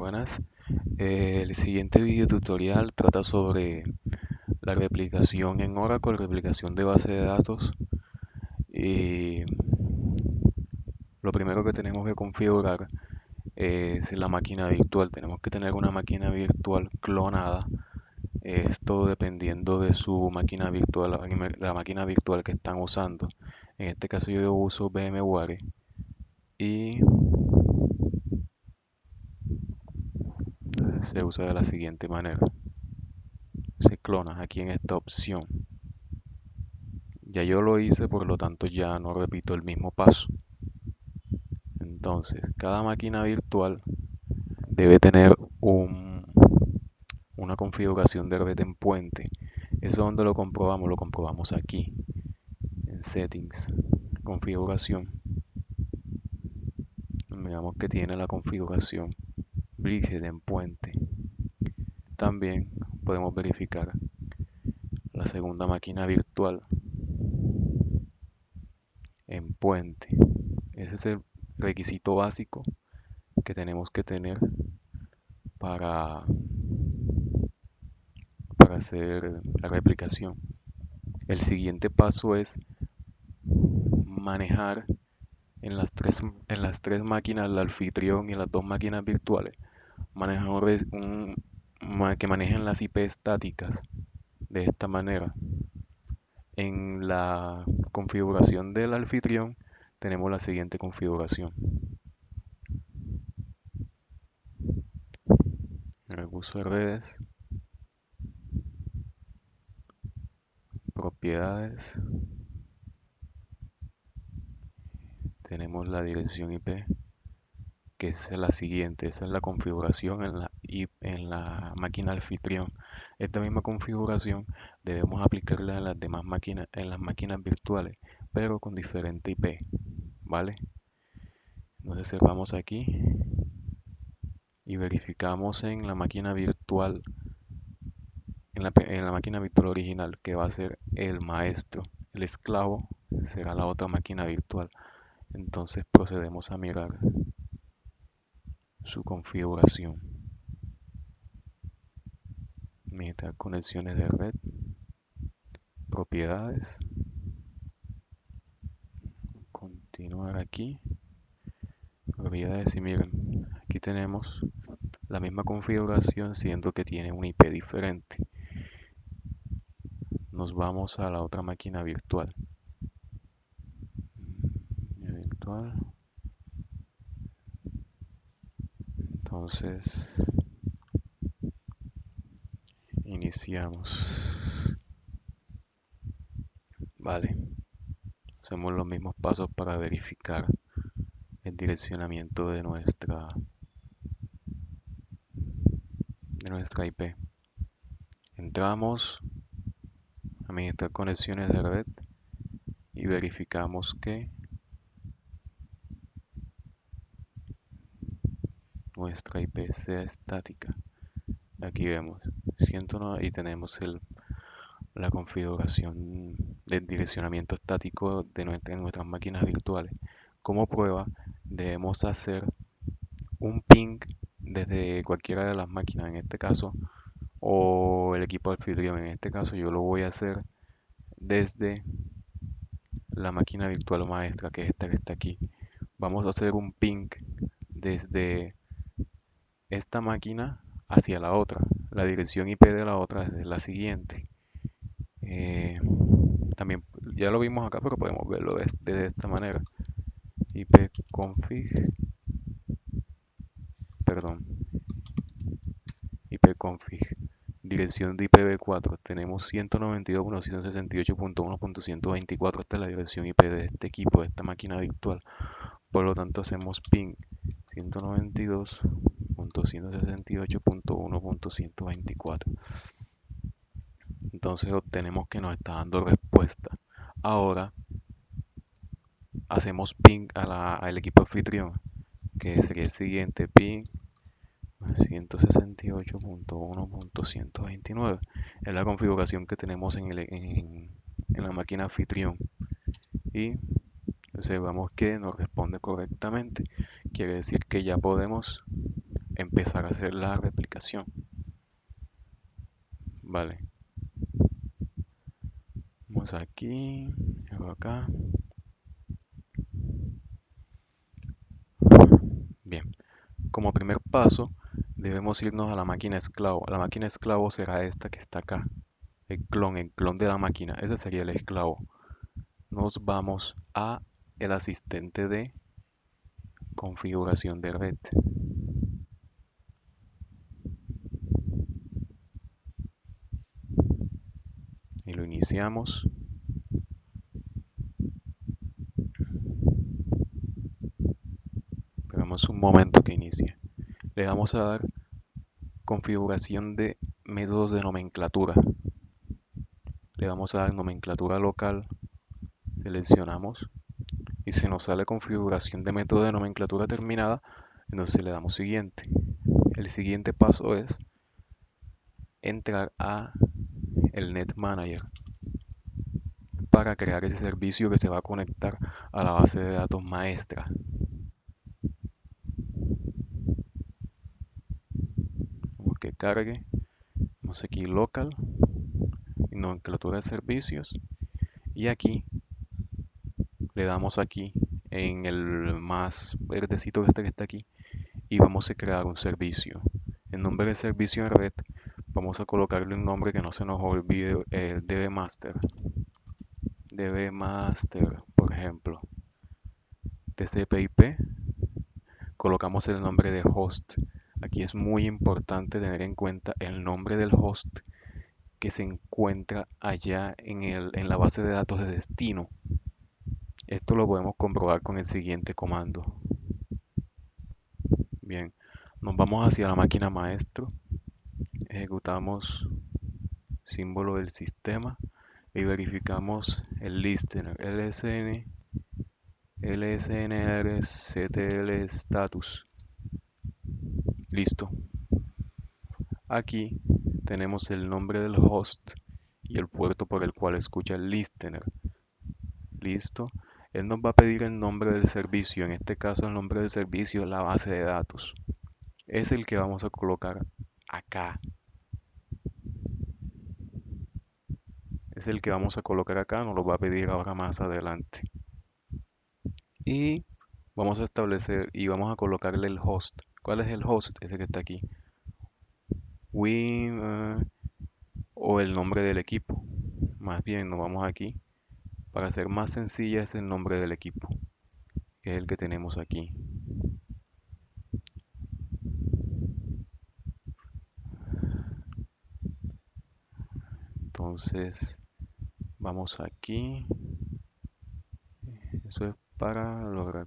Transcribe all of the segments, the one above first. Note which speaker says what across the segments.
Speaker 1: Buenas. El siguiente video tutorial trata sobre la replicación en Oracle, replicación de base de datos. Y lo primero que tenemos que configurar es la máquina virtual. Tenemos que tener una máquina virtual clonada. Esto dependiendo de su máquina virtual, la máquina virtual que están usando. En este caso yo uso VMware y se usa de la siguiente manera. Se clona aquí en esta opción. Ya yo lo hice, por lo tanto ya no repito el mismo paso. Entonces, cada máquina virtual debe tener una configuración de red en puente. Eso donde lo comprobamos aquí, en Settings, Configuración. Miramos que tiene la configuración Bridge en puente. También podemos verificar la segunda máquina virtual en puente. Ese es el requisito básico que tenemos que tener para, para hacer la replicación. El siguiente paso es manejar en las tres máquinas, el anfitrión y las dos máquinas virtuales, que manejen las IP estáticas de esta manera. En la configuración del anfitrión tenemos la siguiente configuración. Recursos de redes, propiedades, tenemos la dirección IP, que es la siguiente. Esa es la configuración en la máquina anfitrión. Esta misma configuración debemos aplicarla en las demás máquinas, en las máquinas virtuales, pero con diferente IP, ¿vale? Entonces cerramos aquí y verificamos en la máquina virtual, en la máquina virtual original, que va a ser el maestro. El esclavo será la otra máquina virtual. Entonces procedemos a mirar su configuración. Administrar conexiones de red, propiedades, continuar aquí, propiedades, y miren, aquí tenemos la misma configuración, siendo que tiene un IP diferente. Nos vamos a la otra máquina virtual. Entonces iniciamos. Vale, hacemos los mismos pasos para verificar el direccionamiento de nuestra IP. Entramos, administrar conexiones de red y verificamos que nuestra IP sea estática. Aquí vemos 109 y tenemos la configuración del direccionamiento estático de nuestras máquinas virtuales. Como prueba, debemos hacer un ping desde cualquiera de las máquinas, en este caso, o el equipo anfitrión. En este caso yo lo voy a hacer desde la máquina virtual maestra, que es esta que está aquí. Vamos a hacer un ping desde esta máquina hacia la otra. La dirección IP de la otra es la siguiente. También ya lo vimos acá, pero podemos verlo de esta manera. ipconfig, perdón, ipconfig, dirección de IPv4. Tenemos 192.168.1.124. Esta es la dirección IP de este equipo, de esta máquina virtual. Por lo tanto, hacemos ping 192.168.1.124. Entonces obtenemos que nos está dando respuesta. Ahora hacemos ping al equipo anfitrión, que sería el siguiente: ping 168.1.129. Es la configuración que tenemos en la máquina anfitrión. Y observamos que nos responde correctamente. Quiere decir que ya podemos empezar a hacer la replicación. Vale, vamos aquí, luego acá. Bien, como primer paso debemos irnos a la máquina esclavo. La máquina esclavo será esta que está acá, el clon de la máquina. Ese sería el esclavo. Nos vamos a el asistente de configuración de red y lo iniciamos. Esperamos un momento que inicie. Le vamos a dar configuración de métodos de nomenclatura. Le vamos a dar nomenclatura local, seleccionamos y si nos sale configuración de método de nomenclatura terminada, entonces le damos siguiente. El siguiente paso es entrar a el Net Manager para crear ese servicio que se va a conectar a la base de datos maestra. Vamos que cargue, vamos aquí local, nomenclatura de servicios y aquí le damos aquí en el más verdecito que está aquí y vamos a crear un servicio. El nombre del servicio en red vamos a colocarle un nombre que no se nos olvide, dbmaster. dbmaster, por ejemplo, tcp/ip, colocamos el nombre de host. Aquí es muy importante tener en cuenta el nombre del host que se encuentra allá en la base de datos de destino. Esto lo podemos comprobar con el siguiente comando. Bien, nos vamos hacia la máquina maestro, ejecutamos símbolo del sistema y verificamos el listener lsnrctl status. Listo. Aquí tenemos el nombre del host y el puerto por el cual escucha el listener. Listo. Él nos va a pedir el nombre del servicio. En este caso el nombre del servicio es la base de datos. Es el que vamos a colocar acá. Es el que vamos a colocar acá. Nos lo va a pedir ahora más adelante. Y vamos a establecer y vamos a colocarle el host. ¿Cuál es el host? Ese que está aquí. Win o el nombre del equipo. Más bien nos vamos aquí. Para hacer más sencilla es el nombre del equipo, que es el que tenemos aquí. Entonces vamos aquí. Eso es para lograr.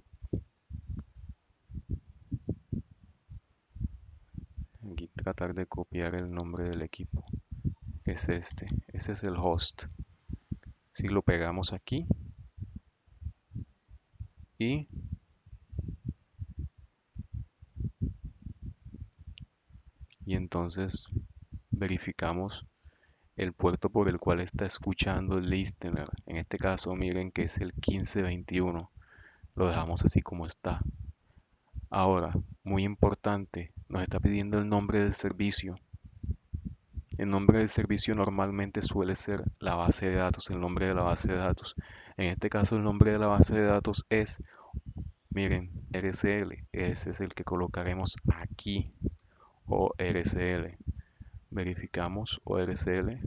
Speaker 1: Aquí tratar de copiar el nombre del equipo, que es este. Este es el host. Si lo pegamos aquí y entonces verificamos el puerto por el cual está escuchando el listener. En este caso miren que es el 1521. Lo dejamos así como está. Ahora, muy importante, nos está pidiendo el nombre del servicio. El nombre del servicio normalmente suele ser la base de datos, el nombre de la base de datos. En este caso el nombre de la base de datos es, miren, RCL. Ese es el que colocaremos aquí, o RCL. Verificamos ORCL.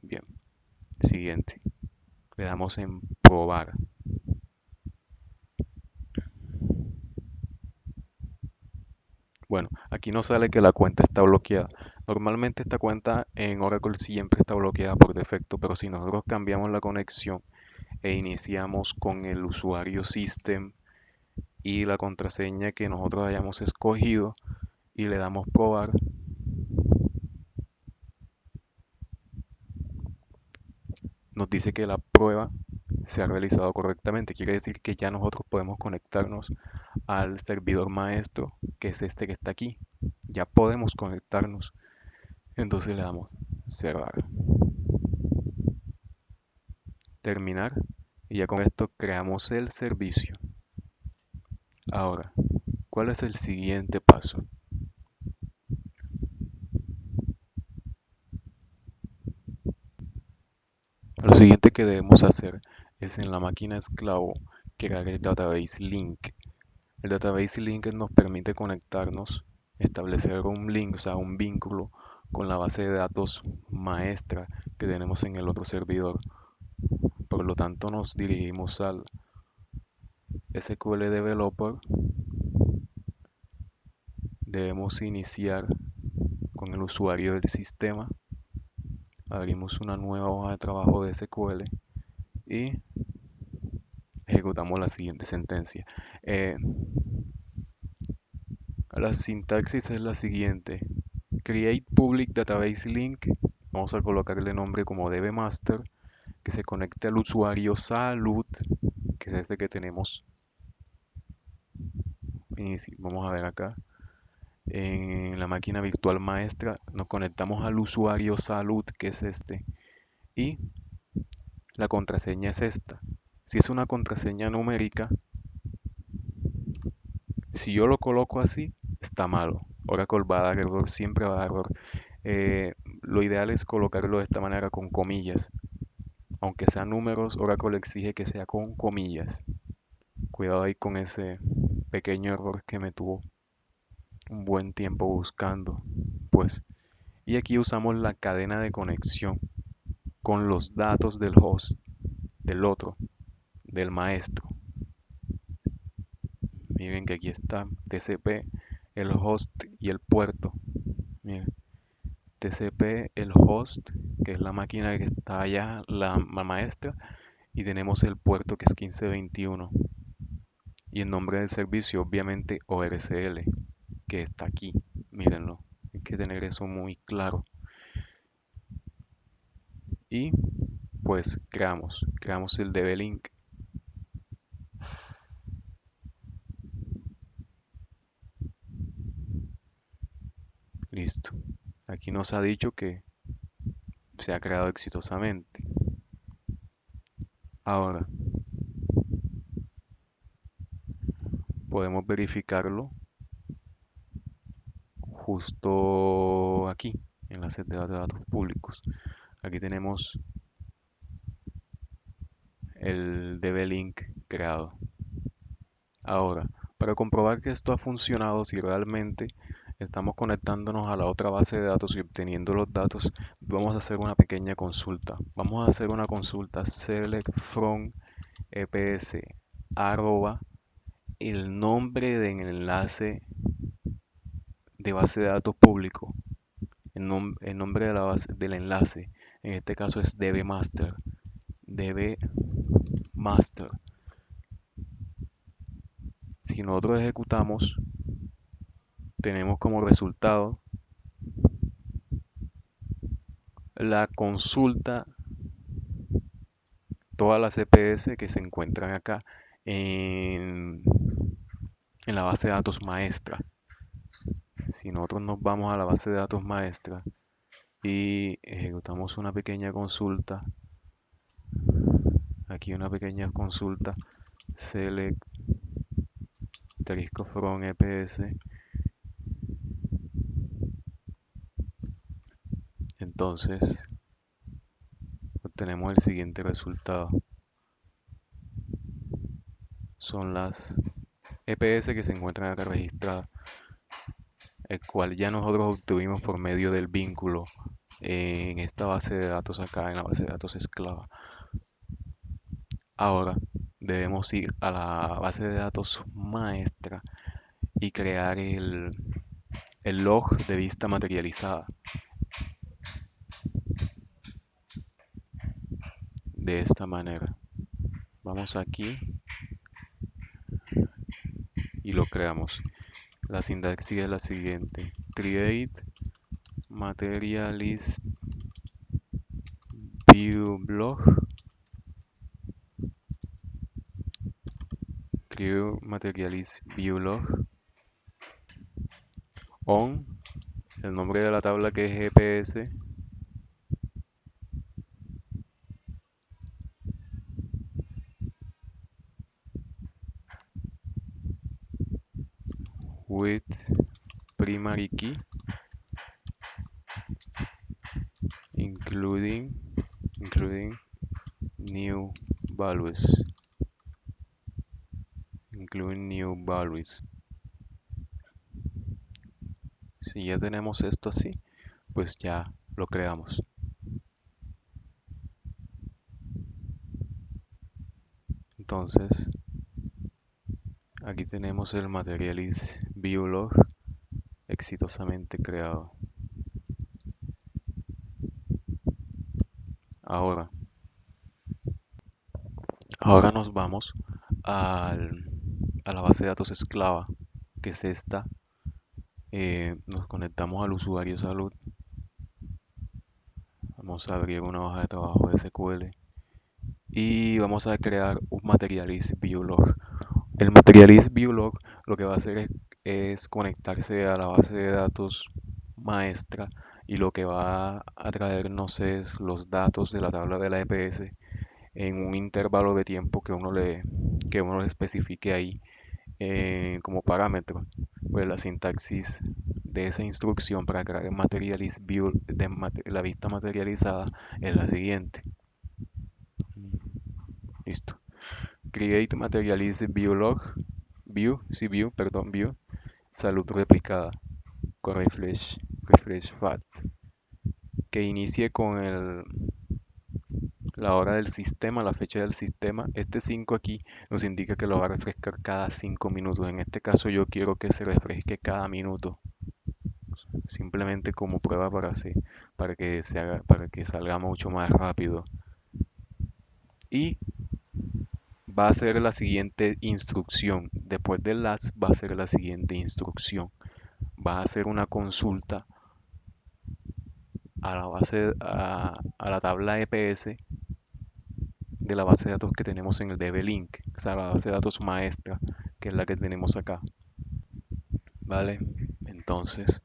Speaker 1: Bien, siguiente. Le damos en probar. Bueno, aquí nos sale que la cuenta está bloqueada. Normalmente esta cuenta en Oracle siempre está bloqueada por defecto, pero si nosotros cambiamos la conexión e iniciamos con el usuario system y la contraseña que nosotros hayamos escogido y le damos probar, nos dice que la prueba se ha realizado correctamente. Quiere decir que ya nosotros podemos conectarnos al servidor maestro, que es este que está aquí. Ya podemos conectarnos. Entonces le damos cerrar, terminar y ya con esto creamos el servicio. Ahora, ¿cuál es el siguiente paso? Lo siguiente que debemos hacer es en la máquina esclavo crear el database link. El database link nos permite conectarnos, establecer un link, o sea, un vínculo con la base de datos maestra que tenemos en el otro servidor. Por lo tanto, nos dirigimos al SQL Developer. Debemos iniciar con el usuario del sistema. Abrimos una nueva hoja de trabajo de SQL y ejecutamos la siguiente sentencia. La sintaxis es la siguiente: create public database link. Vamos a colocarle nombre como dbmaster, que se conecte al usuario salud, que es este que tenemos. Vamos a ver acá. En la máquina virtual maestra nos conectamos al usuario salud, que es este. Y la contraseña es esta. Si es una contraseña numérica, si yo lo coloco así, está malo. Oracle va a dar error, siempre va a dar error. Lo ideal es colocarlo de esta manera con comillas. Aunque sean números, Oracle exige que sea con comillas. Cuidado ahí con ese pequeño error que me tuvo un buen tiempo buscando. Pues, y aquí usamos la cadena de conexión con los datos del host, del otro, del maestro. Miren que aquí está TCP, el host y el puerto. Miren, TCP, el host, que es la máquina que está allá, la maestra, y tenemos el puerto que es 1521. Y el nombre del servicio, obviamente, ORCL, que está aquí. Mírenlo, hay que tener eso muy claro. Y pues creamos el DB-Link. Listo. Aquí nos ha dicho que se ha creado exitosamente. Ahora, podemos verificarlo justo aquí, en la set de datos públicos. Aquí tenemos el DB-Link creado. Ahora, para comprobar que esto ha funcionado, si realmente estamos conectándonos a la otra base de datos y obteniendo los datos, vamos a hacer una pequeña consulta. Vamos a hacer una consulta select from EPS arroba el nombre del enlace de base de datos público, el nombre de la base del enlace, en este caso es dbmaster, dbmaster. Si nosotros ejecutamos, tenemos como resultado la consulta, todas las CPS que se encuentran acá en, en la base de datos maestra. Si nosotros nos vamos a la base de datos maestra y ejecutamos una pequeña consulta, aquí una pequeña consulta, select from EPS, entonces obtenemos el siguiente resultado. Son las EPS que se encuentran acá registradas, el cual ya nosotros obtuvimos por medio del vínculo en esta base de datos acá, en la base de datos esclava. Ahora debemos ir a la base de datos maestra y crear el log de vista materializada. De esta manera. Vamos aquí y lo creamos. La sintaxis es la siguiente: create materialist view log, create materialist view log on el nombre de la tabla, que es GPS, with primary key including new values, including new values. Si ya tenemos esto así, pues ya lo creamos. Entonces, aquí tenemos el Materialist Viewlog exitosamente creado. Ahora, ahora nos vamos a la base de datos esclava, que es esta. Nos conectamos al usuario salud. Vamos a abrir una hoja de trabajo de SQL y vamos a crear un Materialist Viewlog. El Materialist Viewlog lo que va a hacer es conectarse a la base de datos maestra y lo que va a traernos es los datos de la tabla de la EPS en un intervalo de tiempo que uno le especifique ahí como parámetro. Pues la sintaxis de esa instrucción para crear el Materialist View de la vista materializada es la siguiente. Listo. Create Materialist View Log, view, salud replicada, con refresh fact, que inicie con la hora del sistema, la fecha del sistema. Este 5 aquí nos indica que lo va a refrescar cada 5 minutos. En este caso yo quiero que se refresque cada minuto, simplemente como prueba para que salga mucho más rápido. Y va a ser la siguiente instrucción. Después del last va a ser la siguiente instrucción. Va a hacer una consulta a a la tabla EPS de la base de datos que tenemos en el DB-Link, o sea, la base de datos maestra, que es la que tenemos acá. ¿Vale? Entonces,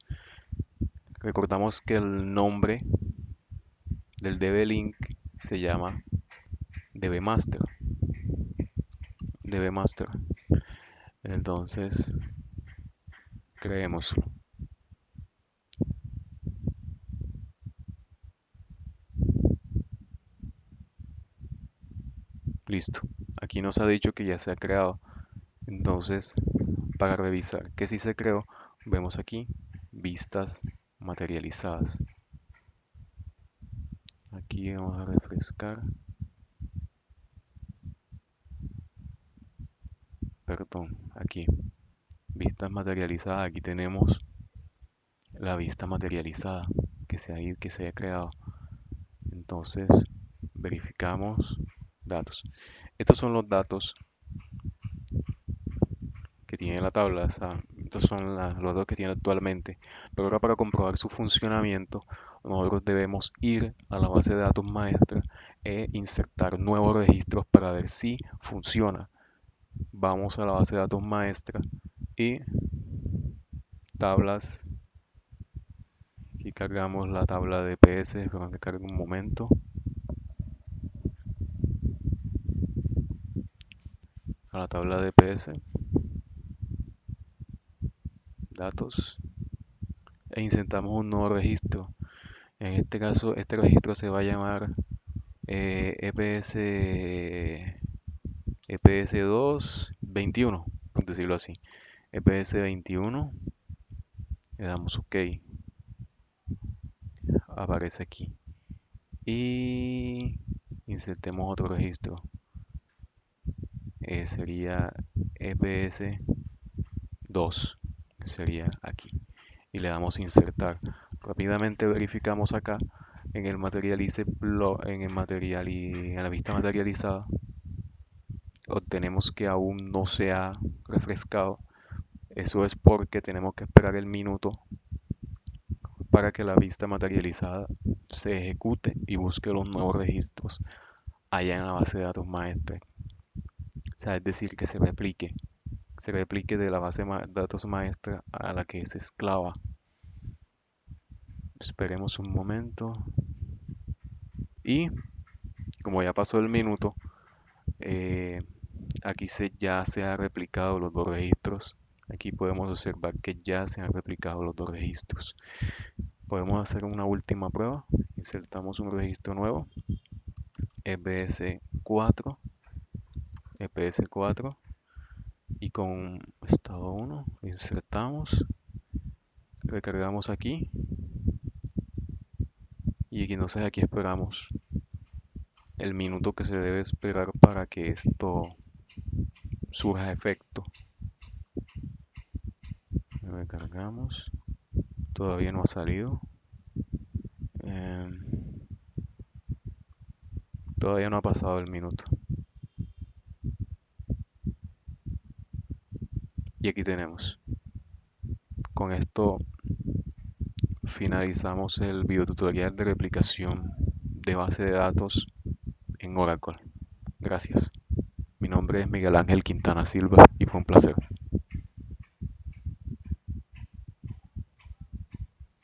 Speaker 1: recordamos que el nombre del DB-Link se llama DBMaster. DBMaster. Entonces, creémoslo. Listo. Aquí nos ha dicho que ya se ha creado. Entonces, para revisar que sí se creó, vemos aquí vistas materializadas. Aquí vamos a refrescar. Perdón, aquí. Vistas materializadas. Aquí tenemos la vista materializada que se haya creado. Entonces, verificamos datos. Estos son los datos que tiene la tabla, o sea, estos son los datos que tiene actualmente. Pero ahora para comprobar su funcionamiento, nosotros debemos ir a la base de datos maestra e insertar nuevos registros para ver si funciona. Vamos a la base de datos maestra y tablas. Aquí cargamos la tabla de PS, pero que cargue un momento. A la tabla de PS, datos, e insertamos un nuevo registro. En este caso, este registro se va a llamar EPS, EPS2 21, por decirlo así. EPS 21, le damos OK, aparece aquí. Y insertemos otro registro. Sería EPS 2, que sería aquí. Y le damos insertar. Rápidamente verificamos acá en el en la vista materializada, obtenemos que aún no se ha refrescado. Eso es porque tenemos que esperar el minuto para que la vista materializada se ejecute y busque los nuevos registros allá en la base de datos maestra. O sea, es decir, que se replique de la base de datos maestra a la que es esclava. Esperemos un momento. Y como ya pasó el minuto, eh, aquí ya se han replicado los dos registros. Aquí podemos observar que ya se han replicado los dos registros. Podemos hacer una última prueba. Insertamos un registro nuevo, EBS 4, EPS4, y con estado 1 insertamos, recargamos aquí, y entonces aquí esperamos el minuto que se debe esperar para que esto surja efecto. Recargamos, todavía no ha salido. Todavía no ha pasado el minuto. Y aquí tenemos. Con esto finalizamos el videotutorial de replicación de base de datos en Oracle. Gracias. Mi nombre es Miguel Ángel Quintana Silva y fue un placer.